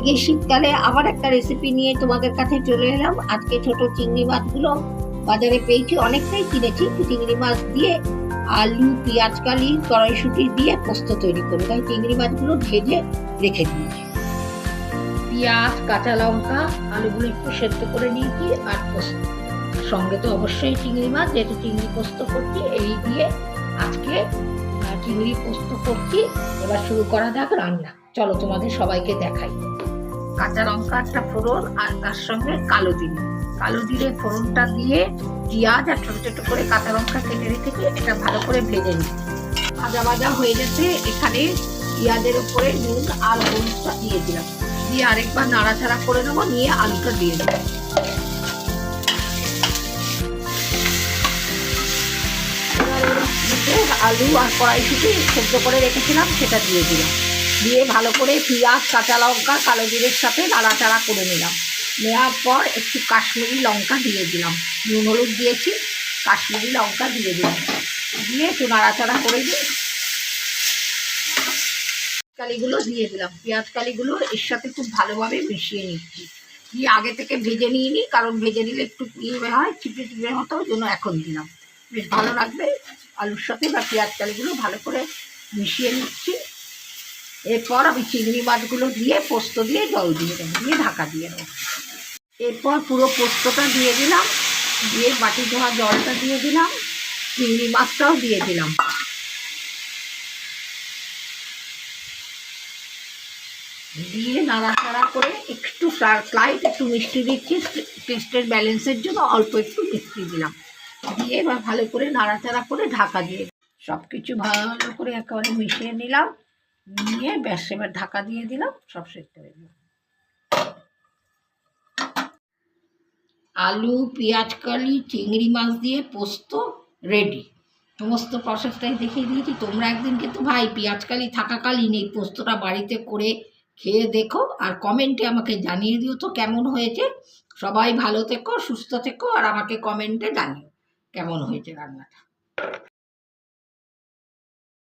আজকে শীতকালে আবার একটা রেসিপি নিয়ে তোমাদের কাছে চলে এলাম। আজকে ছোট চিংড়ি মাছগুলো বাজারে পেয়েছি, অনেকটাই কিনেছি। চিংড়ি মাছ দিয়ে আলু, পেঁয়াজ কালি, কড়াইশুঁটি দিয়ে পোস্ত তৈরি করবো। তাই চিংড়ি মাছগুলো ভেজে রেখে দিয়েছি। পেঁয়াজ, কাঁচা লঙ্কা, আলুগুলো একটু সেদ্ধ করে নিয়েছি, আর পোস্ত সঙ্গে তো অবশ্যই চিংড়ি মাছ, যেহেতু চিংড়ি পোস্ত করছি, এই দিয়ে আজকে চিংড়ি পোস্ত করছি। এবার শুরু করা যাক রান্না। চলো তোমাদের সবাইকে দেখাই। কাঁচা লঙ্কা একটা ফোড়ন, আর তার সঙ্গে কালো জিরে ফোড়নটা দিয়ে পেঁয়াজ আর ছোট ছোট করে কাঁচা লঙ্কা কেটে রেখেছি, এটা ভালো করে ভেজে নিচ্ছি। ভাজা হয়ে গেছে। এখানে পেঁয়াজের উপরে নুন আর হলুদটা দিয়ে দিলাম, দিয়ে আরেকবার নাড়াচাড়া করে নেবো, নিয়ে আলুটা দিয়ে দেবো। আলু আর কড়াইশুঁটি সেদ্ধ করে রেখেছিলাম সেটা দিয়ে দিলাম, দিয়ে ভালো করে পেঁয়াজ, কাঁচা লঙ্কা, কালো জিরের সাথে নাড়াচাড়া করে নিলাম। নেওয়ার পর একটু কাশ্মীরি লঙ্কা দিয়ে দিলাম, নুন হলুদ দিয়েছি, কাশ্মীরি লঙ্কা দিয়ে দিলাম, দিয়ে একটু নাড়াচাড়া করে দিয়ে কালিগুলো দিয়ে দিলাম। পেঁয়াজ কালিগুলো এর সাথে খুব ভালোভাবে মিশিয়ে নিচ্ছি, দিয়ে আগে থেকে ভেজে নিয়ে নিই, কারণ ভেজে নিলে একটু ইয়ে হয়, চিপে চিপে মতো, ওই জন্য এখন দিলাম। বেশ ভালো লাগবে আলুর সাথে। বা পেঁয়াজ কালিগুলো ভালো করে মিশিয়ে নিচ্ছি। এরপর আমি চিংড়ি মাছগুলো দিয়ে পোস্ত দিয়ে জল দিয়ে দেবো, দিয়ে ঢাকা দিয়ে দেবো। এরপর পুরো পোস্তটা দিয়ে দিলাম, দিয়ে বাটি ধোয়া জলটা দিয়ে দিলাম, চিংড়ি মাছটাও দিয়ে দিলাম, দিয়ে নাড়াচাড়া করে একটু স্লাইট একটু মিষ্টি দিচ্ছি, টেস্টের ব্যালেন্সের জন্য অল্প একটু মিষ্টি দিলাম, দিয়ে এবার ভালো করে নাড়াচাড়া করে ঢাকা দিয়ে সব কিছু ভালো করে একেবারে মিশিয়ে নিলাম, নিয়ে ব্যাস এবার ঢাকা দিয়ে দিলাম, সব সেদ্ধ হয়ে গেল। আলু, পেঁয়াজ কালি, চিংড়ি মাছ দিয়ে পোস্ত রেডি। সমস্ত প্রসেসটাই দেখিয়ে দিয়েছি। তোমরা একদিন কিন্তু ভাই পেঁয়াজ কালি থাকাকালীন এই পোস্তটা বাড়িতে করে খেয়ে দেখো, আর কমেন্টে আমাকে জানিয়ে দিও তো কেমন হয়েছে। সবাই ভালো থেকো, সুস্থ থেকো, আর আমাকে কমেন্টে জানিও কেমন হয়েছে রান্নাটা।